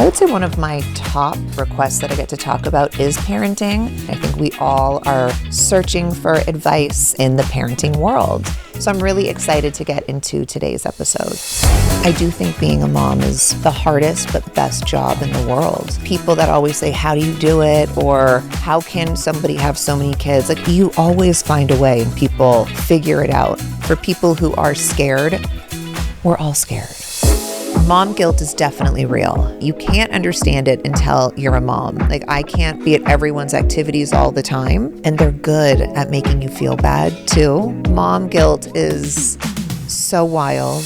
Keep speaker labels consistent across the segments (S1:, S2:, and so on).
S1: I would say one of my top requests that I get to talk about is parenting. I think we all are searching for advice in the parenting world. So I'm really excited to get into today's episode. I do think being a mom is the hardest but best job in the world. People that always say, how do you do it? Or how can somebody have so many kids? Like, you always find a way and people figure it out. For people who are scared, we're all scared. Mom guilt is definitely real. You can't understand it until you're a mom. Like, I can't be at everyone's activities all the time, and they're good at making you feel bad too. Mom guilt is so wild.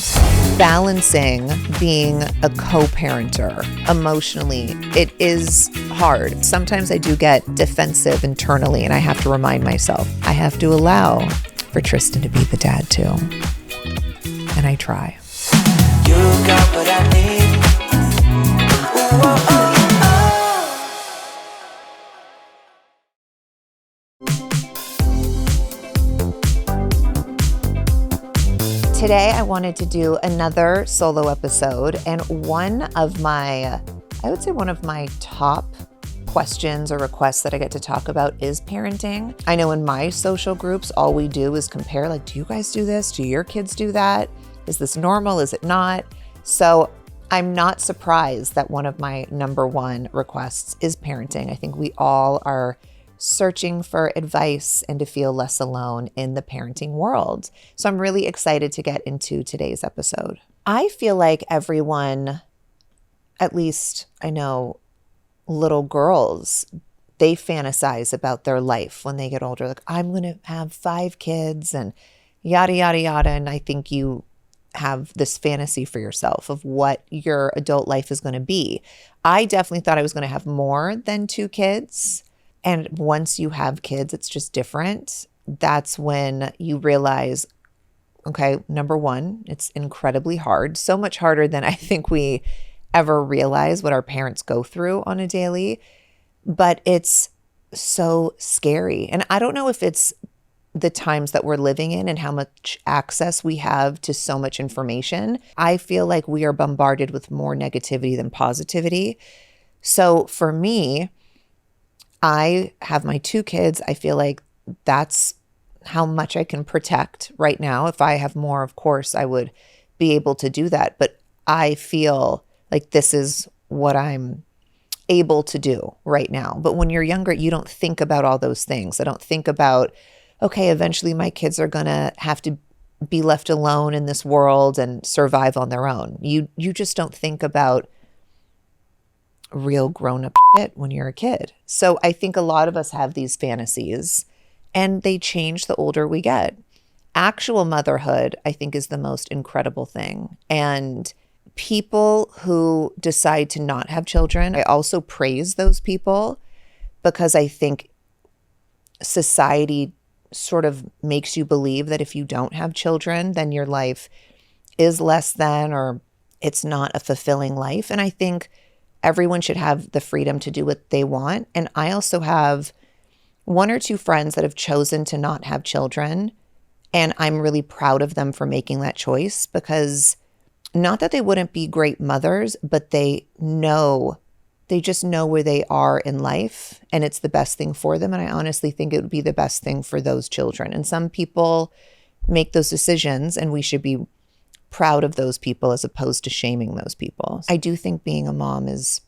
S1: Balancing being a co-parenter emotionally, it is hard. Sometimes I do get defensive internally, and I have to remind myself, I have to allow for Tristan to be the dad too. And I try. You got what I need. Ooh, oh, oh. Today, I wanted to do another solo episode, and one of my top questions or requests that I get to talk about is parenting. I know in my social groups, all we do is compare, like, do you guys do this? Do your kids do that? Is this normal? Is it not? So I'm not surprised that one of my number one requests is parenting. I think we all are searching for advice and to feel less alone in the parenting world. So I'm really excited to get into today's episode. I feel like everyone, at least I know little girls, they fantasize about their life when they get older. Like, I'm going to have 5 kids and yada, yada, yada. And I think you have this fantasy for yourself of what your adult life is going to be. I definitely thought I was going to have more than 2 kids. And once you have kids, it's just different. That's when you realize, okay, number one, it's incredibly hard. So much harder than I think we ever realize what our parents go through on a daily. But it's so scary. And I don't know if it's the times that we're living in and how much access we have to so much information. I feel like we are bombarded with more negativity than positivity. So for me, I have my 2 kids. I feel like that's how much I can protect right now. If I have more, of course, I would be able to do that. But I feel like this is what I'm able to do right now. But when you're younger, you don't think about all those things. I don't think about, okay, eventually my kids are going to have to be left alone in this world and survive on their own. You just don't think about real grown-up shit when you're a kid. So I think a lot of us have these fantasies, and they change the older we get. Actual motherhood, I think, is the most incredible thing. And people who decide to not have children, I also praise those people, because I think society sort of makes you believe that if you don't have children, then your life is less than, or it's not a fulfilling life. And I think everyone should have the freedom to do what they want. And I also have 1 or 2 friends that have chosen to not have children. And I'm really proud of them for making that choice, because not that they wouldn't be great mothers, but they just know where they are in life, and it's the best thing for them. And I honestly think it would be the best thing for those children. And some people make those decisions, and we should be proud of those people as opposed to shaming those people. I do think being a mom is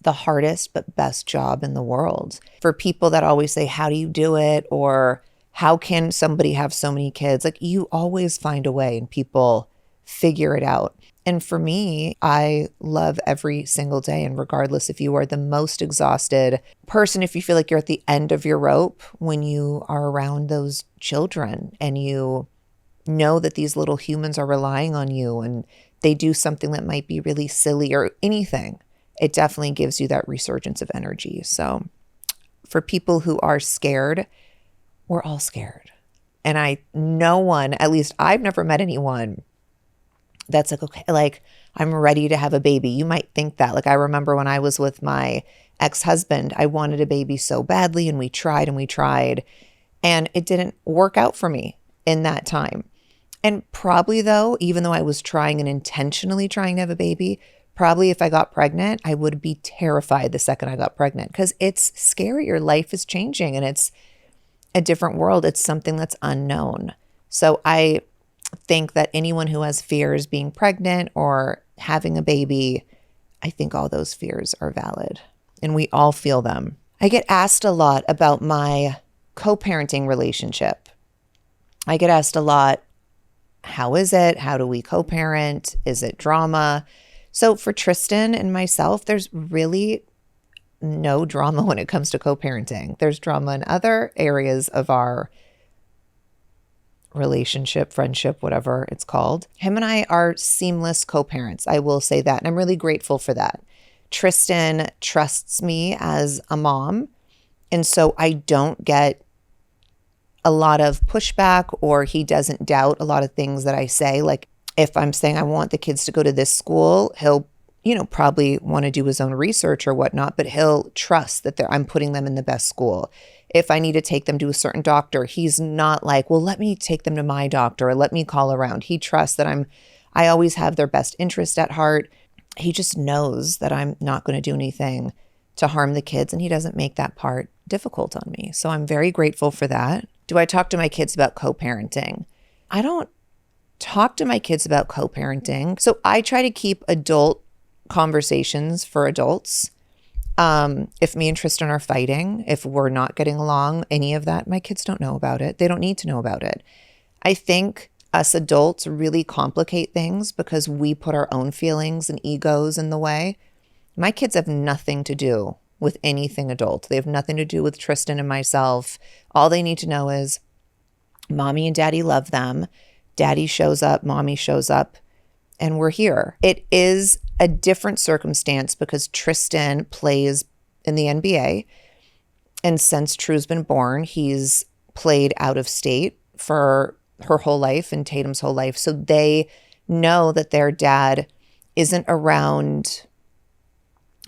S1: the hardest but best job in the world. For people that always say, how do you do it? Or how can somebody have so many kids? Like, you always find a way and people figure it out. And for me, I love every single day. And regardless if you are the most exhausted person, if you feel like you're at the end of your rope, when you are around those children and you know that these little humans are relying on you and they do something that might be really silly or anything, it definitely gives you that resurgence of energy. So for people who are scared, we're all scared. And at least I've never met anyone that's like, okay, like, I'm ready to have a baby. You might think that. Like, I remember when I was with my ex-husband, I wanted a baby so badly, and we tried and it didn't work out for me in that time. And probably though, even though I was trying and intentionally trying to have a baby, Probably if I got pregnant, I would be terrified the second I got pregnant because it's scary. Your life is changing and it's a different world. It's something that's unknown. So I think that anyone who has fears being pregnant or having a baby, I think all those fears are valid and we all feel them. I get asked a lot about my co-parenting relationship. I get asked a lot, how is it? How do we co-parent? Is it drama? So for Tristan and myself, there's really no drama when it comes to co-parenting. There's drama in other areas of our relationship, friendship, whatever it's called. Him and I are seamless co-parents. I will say that. And I'm really grateful for that. Tristan trusts me as a mom. And so I don't get a lot of pushback or he doesn't doubt a lot of things that I say. Like if I'm saying I want the kids to go to this school, he'll, probably want to do his own research or whatnot, but he'll trust that I'm putting them in the best school. If I need to take them to a certain doctor, he's not like, well, let me take them to my doctor or let me call around. He trusts that I always have their best interest at heart. He just knows that I'm not going to do anything to harm the kids, and he doesn't make that part difficult on me. So I'm very grateful for that. Do I talk to my kids about co-parenting? I don't talk to my kids about co-parenting. So I try to keep adult conversations for adults. If me and Tristan are fighting, if we're not getting along, any of that, my kids don't know about it. They don't need to know about it. I think us adults really complicate things because we put our own feelings and egos in the way. My kids have nothing to do with anything adult. They have nothing to do with Tristan and myself. All they need to know is mommy and daddy love them. Daddy shows up, mommy shows up, and we're here. It is a different circumstance because Tristan plays in the NBA. And since True's been born, he's played out of state for her whole life and Tatum's whole life. So they know that their dad isn't around,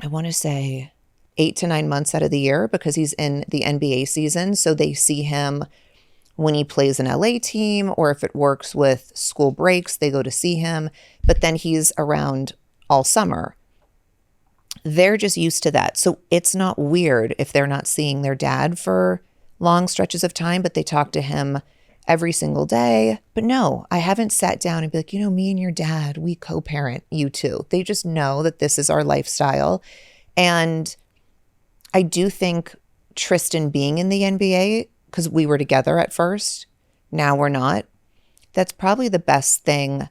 S1: I want to say 8 to 9 months out of the year because he's in the NBA season. So they see him when he plays an LA team, or if it works with school breaks, they go to see him. But then he's around all summer. They're just used to that. So it's not weird if they're not seeing their dad for long stretches of time, but they talk to him every single day. But no, I haven't sat down and be like, me and your dad, we co-parent you two. They just know that this is our lifestyle. And I do think Tristan being in the NBA, because we were together at first, now we're not, that's probably the best thing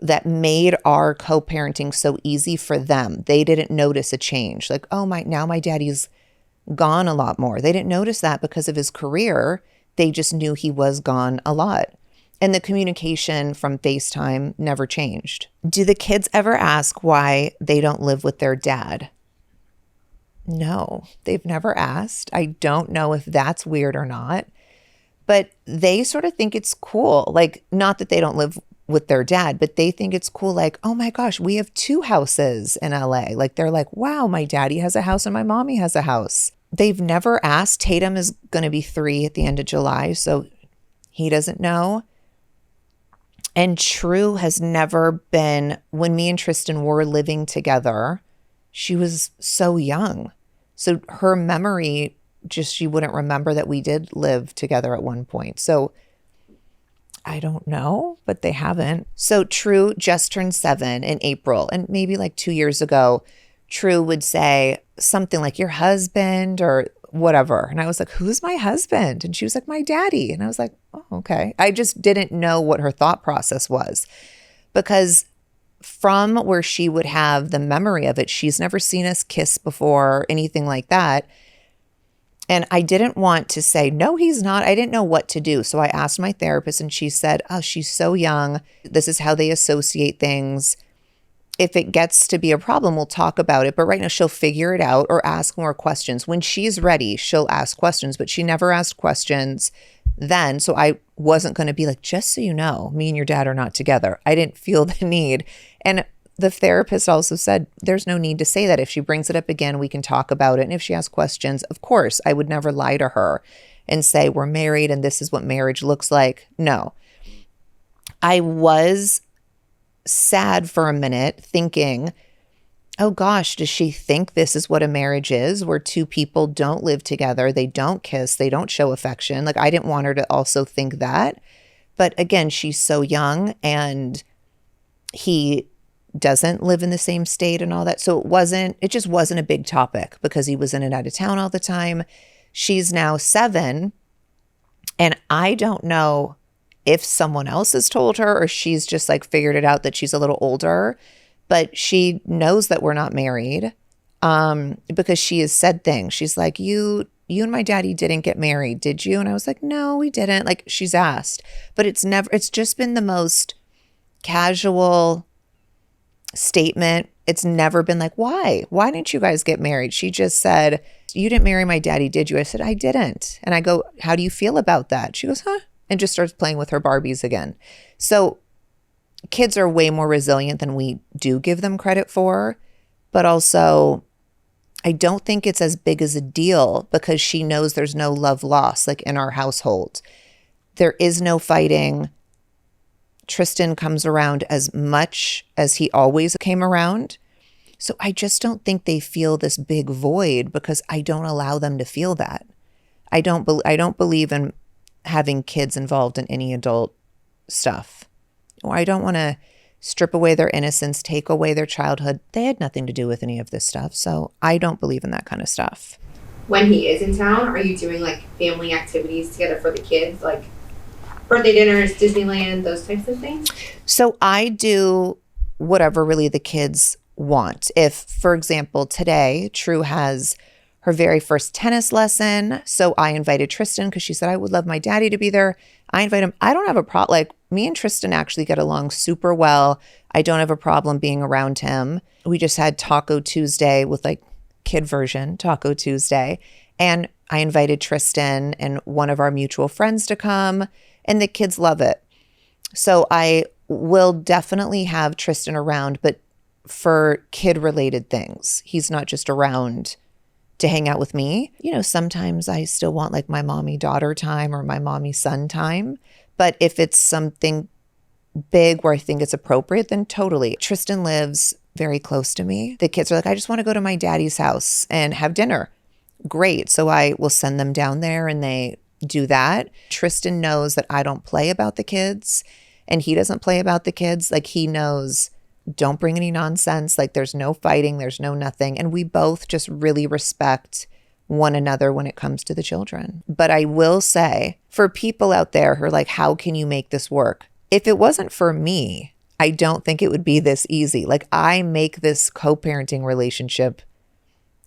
S1: that made our co-parenting so easy for them. They didn't notice a change. Like, now my daddy's gone a lot more. They didn't notice that because of his career. They just knew he was gone a lot. And the communication from FaceTime never changed. Do the kids ever ask why they don't live with their dad? No, they've never asked. I don't know if that's weird or not, but they sort of think it's cool. Like, not that they don't live with their dad, but they think it's cool. Like, oh my gosh, we have 2 houses in LA. Like, they're like, wow, my daddy has a house and my mommy has a house. They've never asked. Tatum is going to be 3 at the end of July, so he doesn't know. And True has never been, when me and Tristan were living together, she was so young. So her memory, she wouldn't remember that we did live together at one point. So I don't know, but they haven't. So True just turned 7 in April. And maybe like 2 years ago, True would say something like, your husband or whatever. And I was like, who's my husband? And she was like, my daddy. And I was like, oh, okay. I just didn't know what her thought process was, because from where she would have the memory of it, she's never seen us kiss before, anything like that. And I didn't want to say, no, he's not. I didn't know what to do. So I asked my therapist and she said, oh, she's so young. This is how they associate things. If it gets to be a problem, we'll talk about it. But right now she'll figure it out or ask more questions. When she's ready, she'll ask questions, but she never asked questions then. So I wasn't going to be like, just so you know, me and your dad are not together. I didn't feel the need. And the therapist also said, there's no need to say that. If she brings it up again, we can talk about it. And if she asks questions, of course, I would never lie to her and say, we're married and this is what marriage looks like. No. I was sad for a minute thinking, oh gosh, does she think this is what a marriage is, where two people don't live together, they don't kiss, they don't show affection? Like, I didn't want her to also think that. But again, she's so young and he doesn't live in the same state and all that. So it just wasn't a big topic because he was in and out of town all the time. She's now 7. And I don't know if someone else has told her or she's just like figured it out that she's a little older, but she knows that we're not married because she has said things. She's like, you and my daddy didn't get married, did you? And I was like, no, we didn't. Like, she's asked, but it's just been the most casual statement. It's never been like, why didn't you guys get married? She just said, you didn't marry my daddy, did you? I said, I didn't. And I go, how do you feel about that? She goes, huh? And just starts playing with her Barbies again. So kids are way more resilient than we do give them credit for. But also, I don't think it's as big as a deal because she knows there's no love lost, like in our household. There is no fighting. Tristan comes around as much as he always came around. So I just don't think they feel this big void because I don't allow them to feel that. I don't believe in having kids involved in any adult stuff. Or I don't want to strip away their innocence, take away their childhood. They had nothing to do with any of this stuff. So I don't believe in that kind of stuff.
S2: When he is in town, are you doing like family activities together for the kids? Like birthday dinners, Disneyland, those types of things?
S1: So I do whatever really the kids want. If, for example, today, True has her very first tennis lesson. So I invited Tristan because she said, I would love my daddy to be there. I invite him. I don't have a problem. Like, me and Tristan actually get along super well. I don't have a problem being around him. We just had Taco Tuesday with like kid version Taco Tuesday. And I invited Tristan and one of our mutual friends to come. And the kids love it. So I will definitely have Tristan around, but for kid-related things. He's not just around to hang out with me. You know, sometimes I still want like my mommy-daughter time or my mommy-son time. But if it's something big where I think it's appropriate, then totally. Tristan lives very close to me. The kids are like, I just want to go to my daddy's house and have dinner. Great. So I will send them down there and they do that. Tristan knows that I don't play about the kids and he doesn't play about the kids. Like, he knows, don't bring any nonsense. Like, there's no fighting, there's no nothing. And we both just really respect one another when it comes to the children. But I will say, for people out there who are like, how can you make this work? If it wasn't for me, I don't think it would be this easy. Like, I make this co-parenting relationship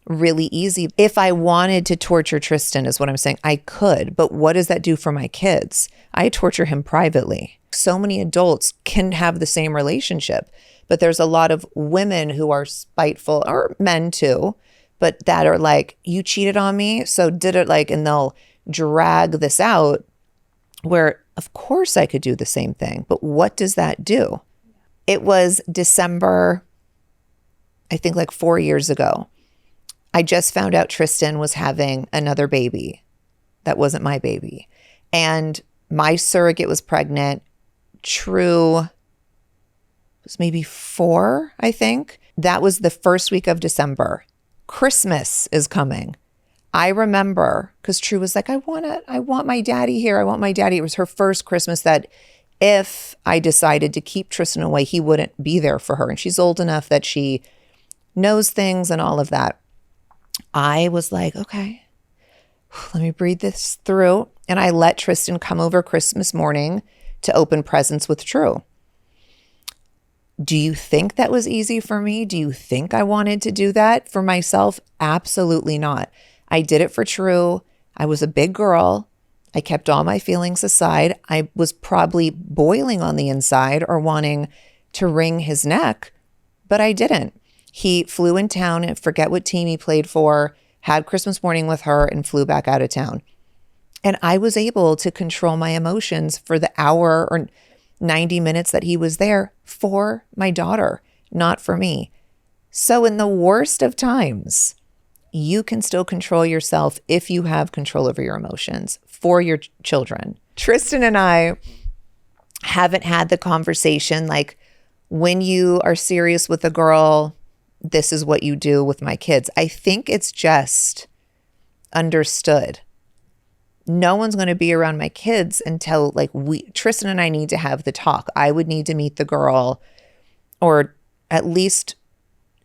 S1: really easy. If I wanted to torture Tristan, is what I'm saying, I could. But what does that do for my kids? I torture him privately. So many adults can have the same relationship, but there's a lot of women who are spiteful, or men too, but that are like, you cheated on me, so did it, like, and they'll drag this out where of course I could do the same thing, but what does that do? It was December, I think like 4 years ago. I just found out Tristan was having another baby that wasn't my baby. And my surrogate was pregnant. True, it was maybe 4, I think. That was the first week of December. Christmas is coming. I remember, because True was like, I want my daddy here. I want my daddy. It was her first Christmas that if I decided to keep Tristan away, he wouldn't be there for her. And she's old enough that she knows things and all of that. I was like, okay, let me breathe this through. And I let Tristan come over Christmas morning to open presents with True. Do you think that was easy for me? Do you think I wanted to do that for myself? Absolutely not. I did it for True. I was a big girl. I kept all my feelings aside. I was probably boiling on the inside or wanting to wring his neck, but I didn't. He flew in town and forget what team he played for, had Christmas morning with her and flew back out of town. And I was able to control my emotions for the hour or 90 minutes that he was there for my daughter, not for me. So in the worst of times, you can still control yourself if you have control over your emotions for your children. Tristan and I haven't had the conversation like, when you are serious with a girl, this is what you do with my kids. I think it's just understood. No one's going to be around my kids until like Tristan and I need to have the talk. I would need to meet the girl, or at least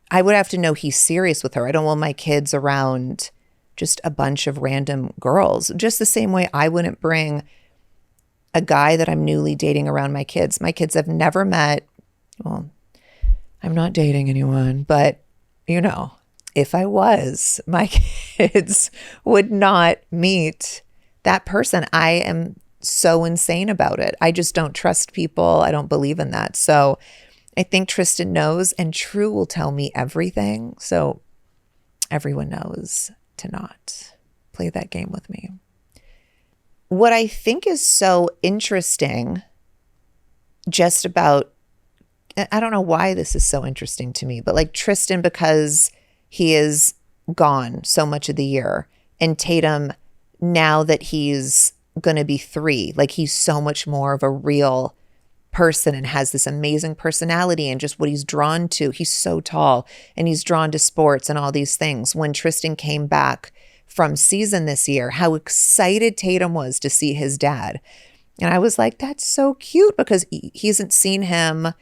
S1: I would have to know he's serious with her. I don't want my kids around just a bunch of random girls. Just the same way I wouldn't bring a guy that I'm newly dating around my kids. My kids have never met. Well, I'm not dating anyone, but you know, if I was, my kids would not meet that person. I am so insane about it. I just don't trust people. I don't believe in that. So I think Tristan knows, and True will tell me everything. So everyone knows to not play that game with me. What I think is so interesting just about, I don't know why this is so interesting to me, but like Tristan, because he is gone so much of the year, and Tatum, now that he's going to be 3, like he's so much more of a real person and has this amazing personality and just what he's drawn to. He's so tall and he's drawn to sports and all these things. When Tristan came back from season this year, how excited Tatum was to see his dad. And I was like, that's so cute, because he hasn't seen him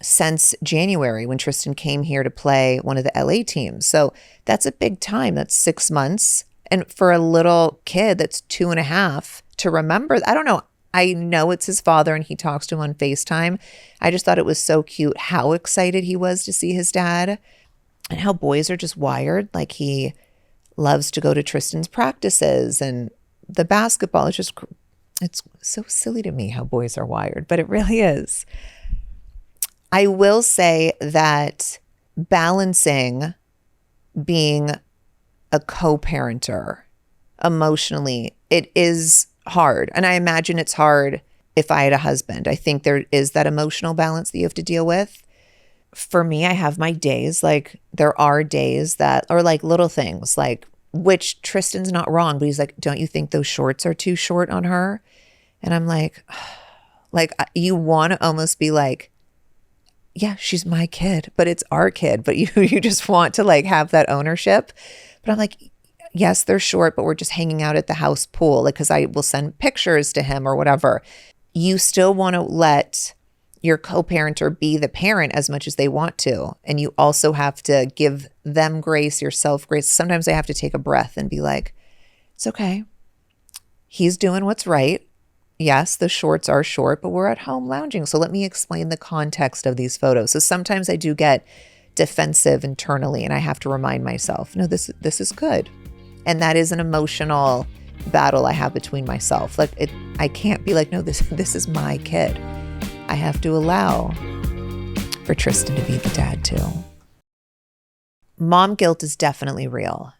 S1: since January when Tristan came here to play one of the LA teams. So that's a big time. That's 6 months. And for a little kid that's 2.5 to remember, I don't know. I know it's his father and he talks to him on FaceTime. I just thought it was so cute how excited he was to see his dad, and how boys are just wired. Like he loves to go to Tristan's practices and the basketball. It's so silly to me how boys are wired, but it really is. I will say that balancing being a co-parenter emotionally, it is hard. And I imagine it's hard if I had a husband. I think there is that emotional balance that you have to deal with. For me, I have my days. Like there are days that are like little things, like, which Tristan's not wrong, but he's like, don't you think those shorts are too short on her? And I'm like you want to almost be like, yeah, she's my kid, but it's our kid. But you just want to like have that ownership. But I'm like, yes, they're short, but we're just hanging out at the house pool, like, because I will send pictures to him or whatever. You still want to let your co-parenter be the parent as much as they want to. And you also have to give them grace, yourself grace. Sometimes I have to take a breath and be like, it's okay. He's doing what's right. Yes, the shorts are short, but we're at home lounging. So let me explain the context of these photos. So sometimes I do get defensive internally, and I have to remind myself, no, this is good. And that is an emotional battle I have between myself. Like I can't be like, no, this is my kid. I have to allow for Tristan to be the dad too. Mom guilt is definitely real.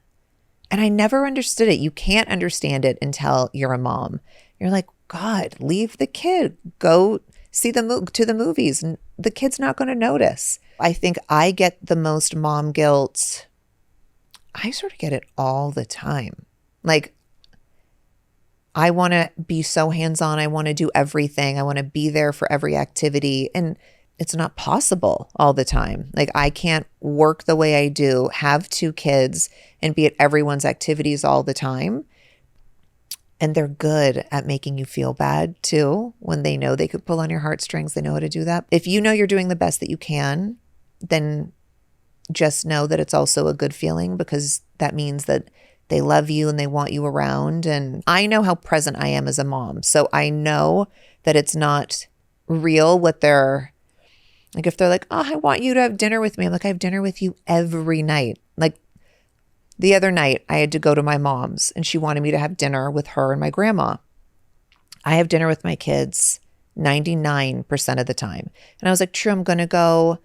S1: And I never understood it. You can't understand it until you're a mom. You're like, God, leave the kid. Go see to the movies. And the kid's not going to notice. I think I get the most mom guilt. I sort of get it all the time. Like, I want to be so hands-on. I want to do everything. I want to be there for every activity. And it's not possible all the time. Like, I can't work the way I do, have 2 kids, and be at everyone's activities all the time. And they're good at making you feel bad too. When they know they could pull on your heartstrings, they know how to do that. If you know you're doing the best that you can, then just know that it's also a good feeling, because that means that they love you and they want you around. And I know how present I am as a mom. So I know that it's not real what they're like. If they're like, oh, I want you to have dinner with me. I'm like, I have dinner with you every night. Like the other night I had to go to my mom's and she wanted me to have dinner with her and my grandma. I have dinner with my kids 99% of the time. And I was like, true, I'm going to go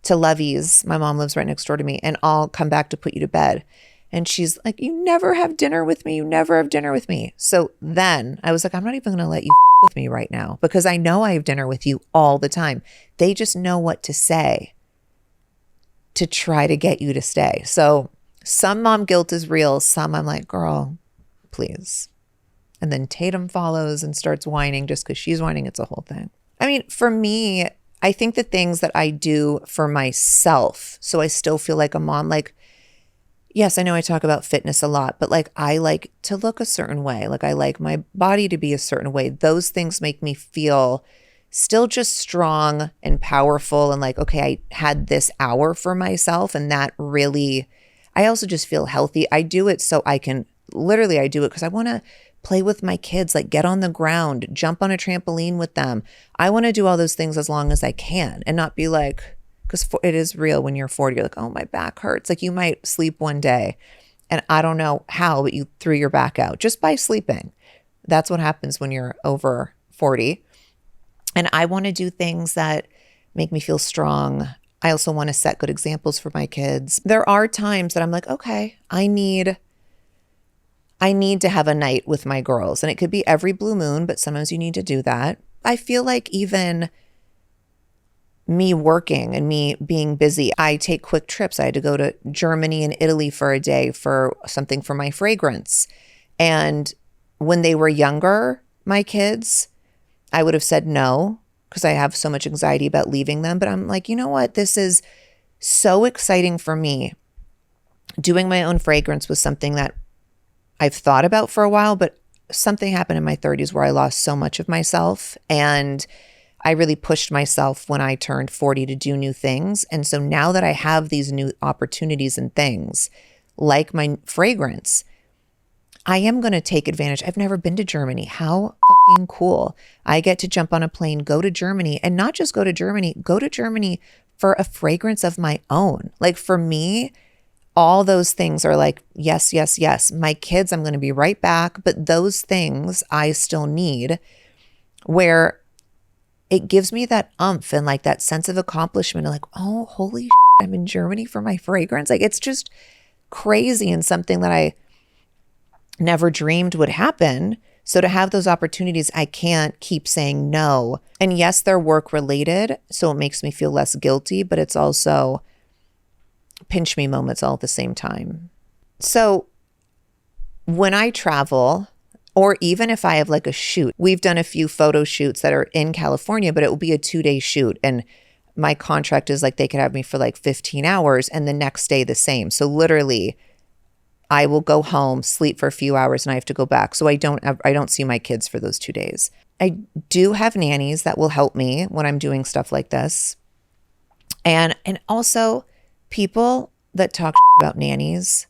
S1: to Lovey's. My mom lives right next door to me, and I'll come back to put you to bed. And she's like, you never have dinner with me. You never have dinner with me. So then I was like, I'm not even going to let you with me right now, because I know I have dinner with you all the time. They just know what to say to try to get you to stay. So some mom guilt is real. Some I'm like, girl, please. And then Tatum follows and starts whining just because she's whining. It's a whole thing. I mean, for me, I think the things that I do for myself, so I still feel like a mom, like, yes, I know I talk about fitness a lot, but like I like to look a certain way. Like I like my body to be a certain way. Those things make me feel still just strong and powerful and like, okay, I had this hour for myself and that really, I also just feel healthy. I do it so I can, literally I do it because I want to play with my kids, like get on the ground, jump on a trampoline with them. I want to do all those things as long as I can and not be like, because it is real when you're 40, you're like, oh, my back hurts. Like you might sleep one day and I don't know how, but you threw your back out just by sleeping. That's what happens when you're over 40. And I want to do things that make me feel strong. I also want to set good examples for my kids. There are times that I'm like, okay, I need to have a night with my girls. And it could be every blue moon, but sometimes you need to do that. I feel like even me working and me being busy, I take quick trips. I had to go to Germany and Italy for a day for something for my fragrance. And when they were younger, my kids, I would have said no because I have so much anxiety about leaving them. But I'm like, you know what? This is so exciting for me. Doing my own fragrance was something that I've thought about for a while, but something happened in my 30s where I lost so much of myself. And I really pushed myself when I turned 40 to do new things. And so now that I have these new opportunities and things like my fragrance, I am going to take advantage. I've never been to Germany. How fucking cool. I get to jump on a plane, go to Germany, and not just go to Germany for a fragrance of my own. Like for me, all those things are like, yes, yes, yes. My kids, I'm going to be right back. But those things I still need where it gives me that umph and like that sense of accomplishment of like, oh, holy shit, I'm in Germany for my fragrance. Like it's just crazy and something that I never dreamed would happen. So to have those opportunities, I can't keep saying no. And yes, they're work related, so it makes me feel less guilty, but it's also pinch me moments all at the same time. So when I travel, or even if I have like a shoot, we've done a few photo shoots that are in California, but it will be a 2-day shoot. And my contract is like they could have me for like 15 hours and the next day the same. So literally I will go home, sleep for a few hours, and I have to go back. So I don't see my kids for those 2 days. I do have nannies that will help me when I'm doing stuff like this. And also people that talk about nannies,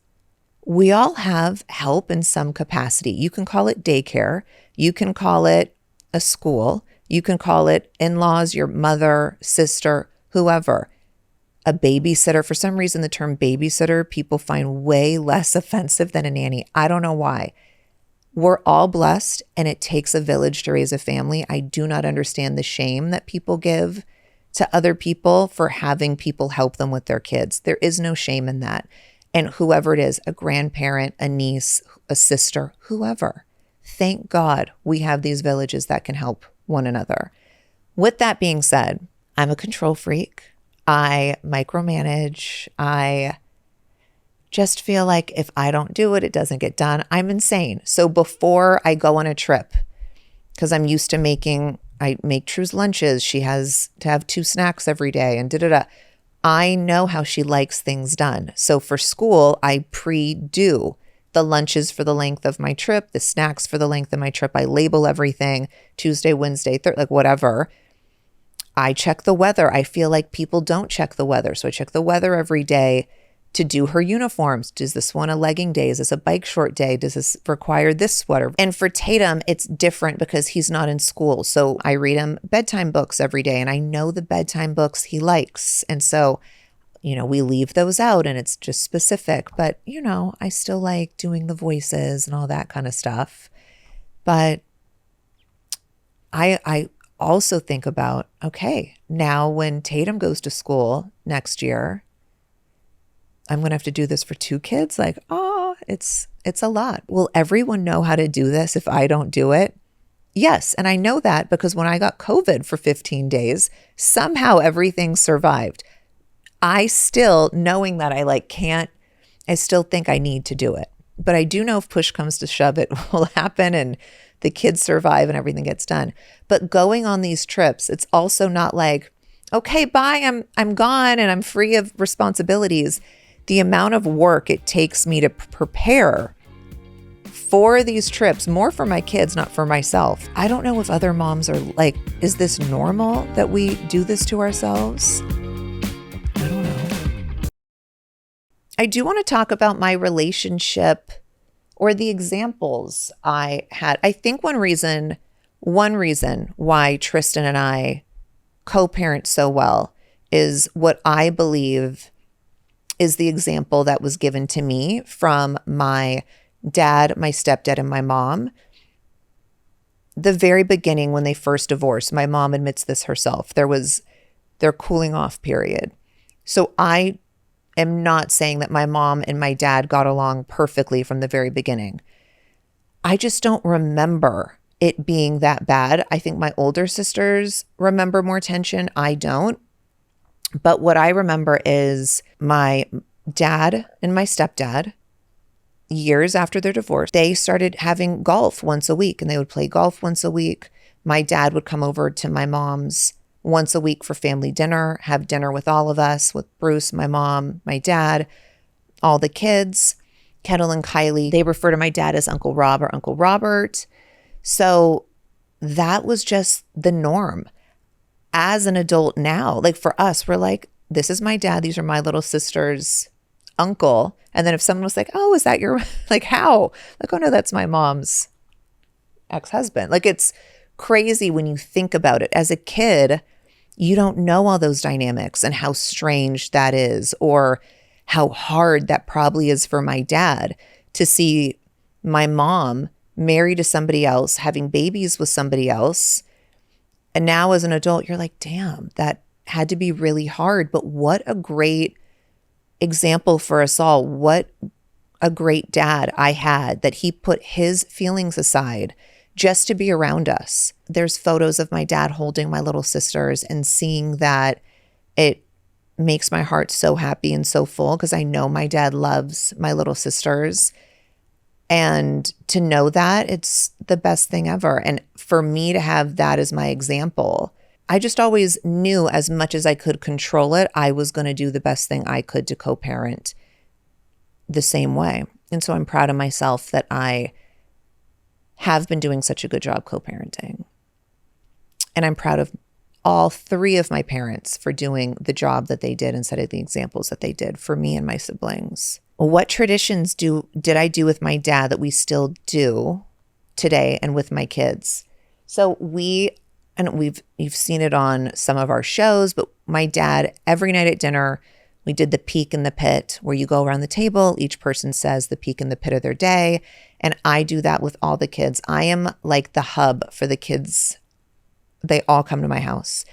S1: we all have help in some capacity. You can call it daycare. You can call it a school. You can call it in-laws, your mother, sister, whoever. A babysitter. For some reason, the term babysitter, people find way less offensive than a nanny. I don't know why. We're all blessed and it takes a village to raise a family. I do not understand the shame that people give to other people for having people help them with their kids. There is no shame in that. And whoever it is, a grandparent, a niece, a sister, whoever, thank God we have these villages that can help one another. With that being said, I'm a control freak. I micromanage. I just feel like if I don't do it, it doesn't get done. I'm insane. So before I go on a trip, because I'm used to I make True's lunches. She has to have 2 snacks every day and da-da-da. I know how she likes things done. So for school, I pre-do the lunches for the length of my trip, the snacks for the length of my trip. I label everything Tuesday, Wednesday, like whatever. I check the weather. I feel like people don't check the weather. So I check the weather every day to do her uniforms. Does this one a legging day? Is this a bike short day? Does this require this sweater? And for Tatum, it's different because he's not in school. So I read him bedtime books every day and I know the bedtime books he likes. And so, we leave those out and it's just specific, but I still like doing the voices and all that kind of stuff. But I also think about, okay, now when Tatum goes to school next year, I'm going to have to do this for 2 kids. Like, it's a lot. Will everyone know how to do this if I don't do it? Yes. And I know that because when I got COVID for 15 days, somehow everything survived. I still, knowing that I still think I need to do it. But I do know if push comes to shove, it will happen and the kids survive and everything gets done. But going on these trips, it's also not like, okay, bye, I'm gone and I'm free of responsibilities. The amount of work it takes me to prepare for these trips, more for my kids, not for myself. I don't know if other moms are like, is this normal that we do this to ourselves? I don't know. I do want to talk about my relationship or the examples I had. I think one reason why Tristan and I co-parent so well is what I believe is the example that was given to me from my dad, my stepdad, and my mom. The very beginning when they first divorced, my mom admits this herself, there was their cooling off period. So I am not saying that my mom and my dad got along perfectly from the very beginning. I just don't remember it being that bad. I think my older sisters remember more tension. I don't. But what I remember is my dad and my stepdad, years after their divorce, they started having golf once a week, and they would play golf once a week. My dad would come over to my mom's once a week for family dinner, have dinner with all of us, with Bruce, my mom, my dad, all the kids. Kendall and Kylie, they refer to my dad as Uncle Rob or Uncle Robert. So that was just the norm. As an adult now, like for us, we're like, this is my dad, these are my little sister's uncle. And then if someone was like, oh, is that your, like, how? Like, oh no, that's my mom's ex-husband. Like, it's crazy when you think about it. As a kid, you don't know all those dynamics and how strange that is, or how hard that probably is for my dad to see my mom married to somebody else, having babies with somebody else. And now as an adult, you're like, damn, that had to be really hard. But what a great example for us all. What a great dad I had, that he put his feelings aside just to be around us. There's photos of my dad holding my little sisters, and seeing that, it makes my heart so happy and so full, because I know my dad loves my little sisters. And to know that, it's the best thing ever. And for me to have that as my example, I just always knew, as much as I could control it, I was going to do the best thing I could to co-parent the same way. And so I'm proud of myself that I have been doing such a good job co-parenting. And I'm proud of all three of my parents for doing the job that they did and setting the examples that they did for me and my siblings. What traditions did I do with my dad that we still do today and with my kids? So you've seen it on some of our shows, but my dad, every night at dinner, we did the peek in the pit, where you go around the table, each person says the peek in the pit of their day. And I do that with all the kids. I am like the hub for the kids. They all come to my house,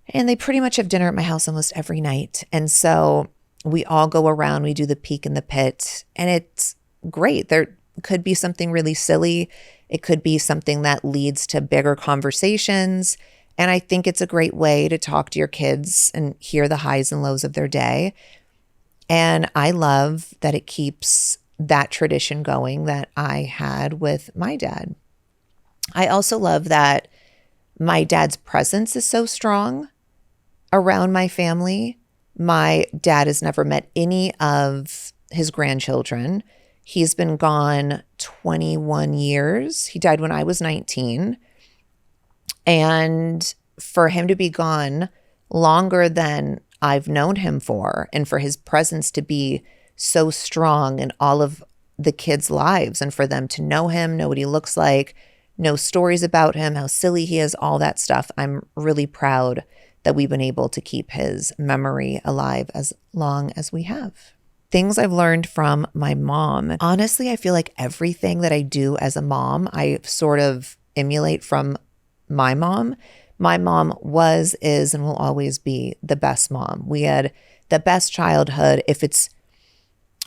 S1: and they pretty much have dinner at my house almost every night. And so we all go around, we do the peek in the pit, and it's great. There could be something really silly. It could be something that leads to bigger conversations. And I think it's a great way to talk to your kids and hear the highs and lows of their day. And I love that it keeps that tradition going that I had with my dad. I also love that my dad's presence is so strong around my family. My dad has never met any of his grandchildren. He's been gone 21 years. He died when I was 19. And for him to be gone longer than I've known him for, and for his presence to be so strong in all of the kids' lives, and for them to know him, know what he looks like, know stories about him, how silly he is, all that stuff, I'm really proud that we've been able to keep his memory alive as long as we have. Things I've learned from my mom. Honestly, I feel like everything that I do as a mom, I sort of emulate from my mom. My mom was, is, and will always be the best mom. We had the best childhood. If it's,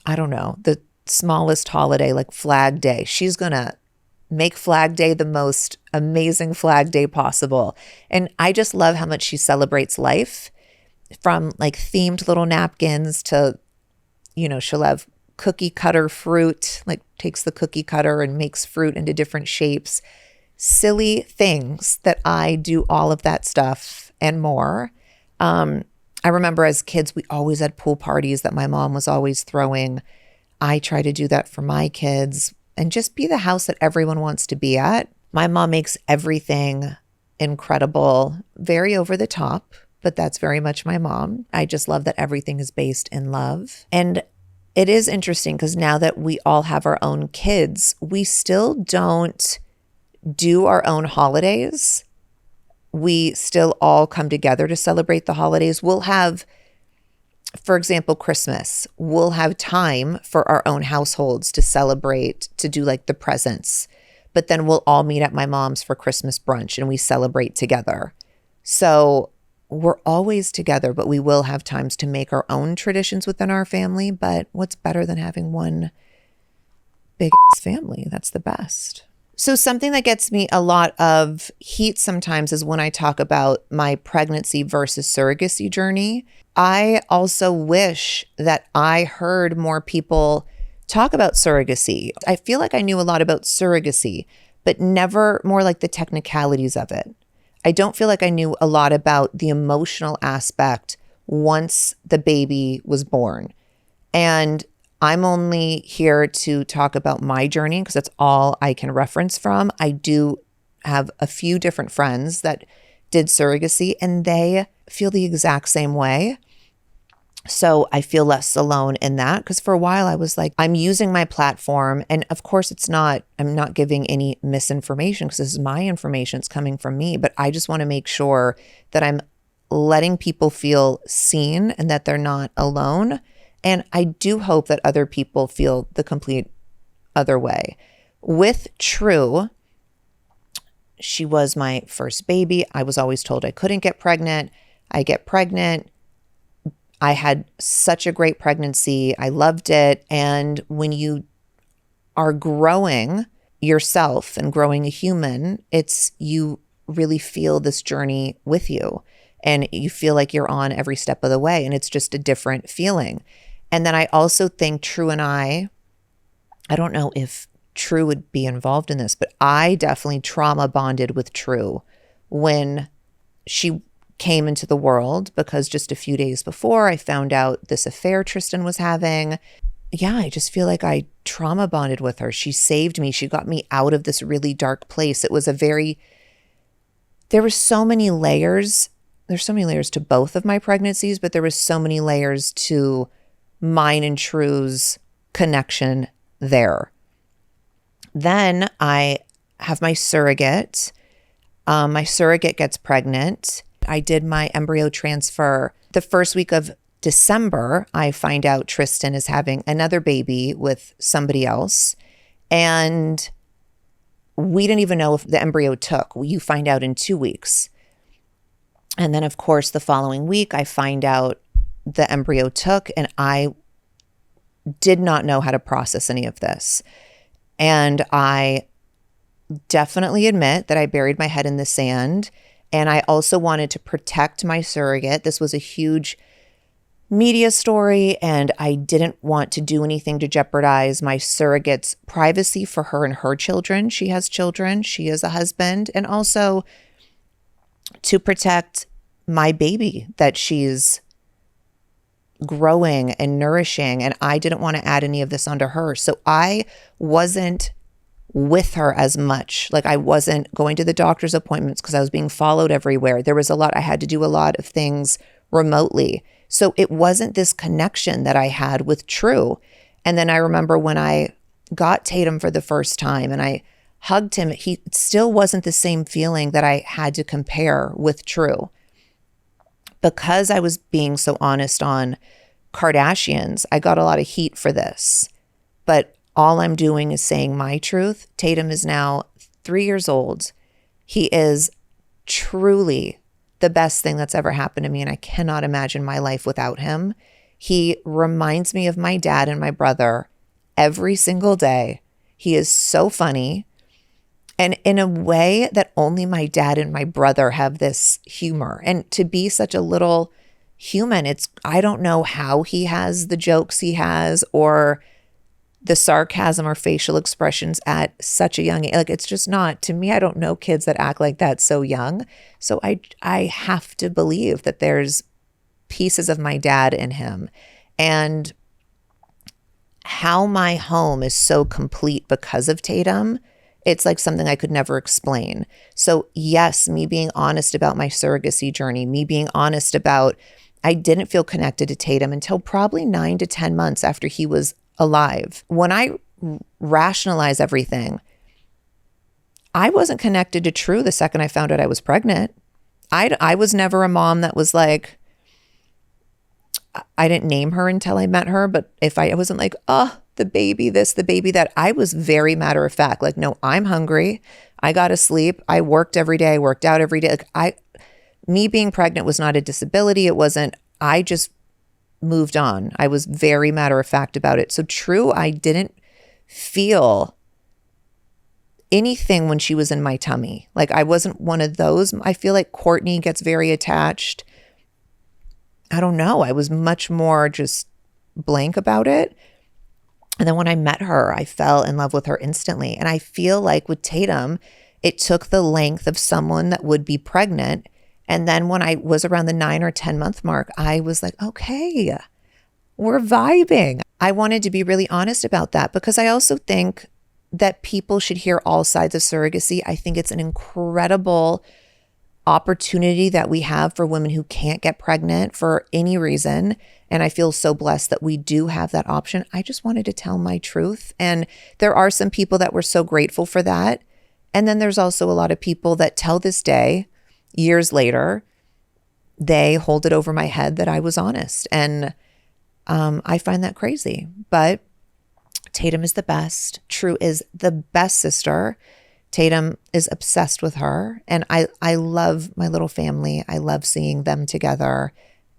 S1: I don't know, the smallest holiday like Flag Day, she's going to make Flag Day the most amazing Flag Day possible. And I just love how much she celebrates life, from like themed little napkins to, she'll have cookie cutter fruit, like takes the cookie cutter and makes fruit into different shapes. Silly things that I do all of that stuff and more. I remember as kids, we always had pool parties that my mom was always throwing. I try to do that for my kids and just be the house that everyone wants to be at. My mom makes everything incredible, very over the top, but that's very much my mom. I just love that everything is based in love. And it is interesting because now that we all have our own kids, we still don't do our own holidays. We still all come together to celebrate the holidays. We'll have, for example, Christmas. We'll have time for our own households to celebrate, to do like the presents. But then we'll all meet at my mom's for Christmas brunch and we celebrate together. So we're always together, but we will have times to make our own traditions within our family. But what's better than having one big ass family? That's the best. So something that gets me a lot of heat sometimes is when I talk about my pregnancy versus surrogacy journey. I also wish that I heard more people talk about surrogacy. I feel like I knew a lot about surrogacy, but never more like the technicalities of it. I don't feel like I knew a lot about the emotional aspect once the baby was born. And I'm only here to talk about my journey because that's all I can reference from. I do have a few different friends that did surrogacy and they feel the exact same way. So I feel less alone in that because for a while I was like, I'm using my platform. And of course I'm not giving any misinformation because this is my information. It's coming from me, but I just want to make sure that I'm letting people feel seen and that they're not alone. And I do hope that other people feel the complete other way. With True, she was my first baby. I was always told I couldn't get pregnant. I get pregnant. I had such a great pregnancy. I loved it. And when you are growing yourself and growing a human, you really feel this journey with you. And you feel like you're on every step of the way. And it's just a different feeling. And then I also think True and I don't know if True would be involved in this, but I definitely trauma bonded with True when she came into the world because just a few days before I found out this affair Tristan was having. Yeah, I just feel like I trauma bonded with her. She saved me. She got me out of this really dark place. There were so many layers. There's so many layers to both of my pregnancies, but there was so many layers to mine and True's connection there. Then I have my surrogate. My surrogate gets pregnant. I did my embryo transfer the first week of December. I find out Tristan is having another baby with somebody else. And we didn't even know if the embryo took. You find out in 2 weeks. And then, of course, the following week, I find out the embryo took, and I did not know how to process any of this. And I definitely admit that I buried my head in the sand. And I also wanted to protect my surrogate. This was a huge media story, and I didn't want to do anything to jeopardize my surrogate's privacy for her and her children. She has children. She has a husband. And also to protect my baby that she's growing and nourishing. And I didn't want to add any of this onto her. So I wasn't with her as much. Like I wasn't going to the doctor's appointments because I was being followed everywhere. There was I had to do a lot of things remotely. So it wasn't this connection that I had with True. And then I remember when I got Tatum for the first time and I hugged him, he still wasn't the same feeling that I had to compare with True. Because I was being so honest on Kardashians, I got a lot of heat for this. But all I'm doing is saying my truth. Tatum is now 3 years old. He is truly the best thing that's ever happened to me, and I cannot imagine my life without him. He reminds me of my dad and my brother every single day. He is so funny. And in a way that only my dad and my brother have this humor. And to be such a little human, I don't know how he has the jokes he has or the sarcasm or facial expressions at such a young age. Like it's just not, to me, I don't know kids that act like that so young. So I have to believe that there's pieces of my dad in him. And how my home is so complete because of Tatum, it's like something I could never explain. So yes, me being honest about my surrogacy journey, me being honest about I didn't feel connected to Tatum until probably 9 to 10 months after he was alive. When I rationalize everything, I wasn't connected to True the second I found out I was pregnant. I was never a mom that was like, I didn't name her until I met her, but if I wasn't like, oh, the baby this, the baby that, I was very matter of fact, like, no, I'm hungry. I got to sleep. I worked every day. I worked out every day. Like me being pregnant was not a disability. It wasn't, I just moved on. I was very matter of fact about it. So True, I didn't feel anything when she was in my tummy. Like I wasn't one of those. I feel like Courtney gets very attached. I don't know. I was much more just blank about it. And then when I met her, I fell in love with her instantly. And I feel like with Tatum, it took the length of someone that would be pregnant. And then when I was around the 9 or 10 month mark, I was like, okay, we're vibing. I wanted to be really honest about that because I also think that people should hear all sides of surrogacy. I think it's an incredible opportunity that we have for women who can't get pregnant for any reason. And I feel so blessed that we do have that option. I just wanted to tell my truth. And there are some people that were so grateful for that. And then there's also a lot of people that till this day, years later, they hold it over my head that I was honest. And I find that crazy. But Tatum is the best. True is the best sister. Tatum is obsessed with her. And I love my little family. I love seeing them together.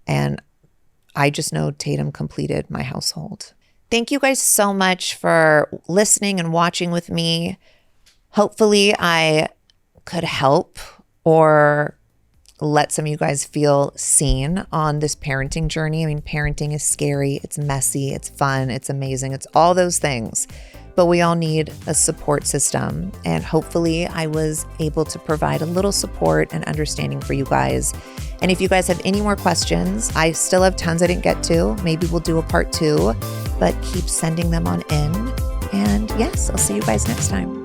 S1: And I just know Tatum completed my household. Thank you guys so much for listening and watching with me. Hopefully I could help or let some of you guys feel seen on this parenting journey. I mean, parenting is scary. It's messy. It's fun. It's amazing. It's all those things. But we all need a support system. And hopefully I was able to provide a little support and understanding for you guys. And if you guys have any more questions, I still have tons I didn't get to. Maybe we'll do a part 2, but keep sending them on in. And yes, I'll see you guys next time.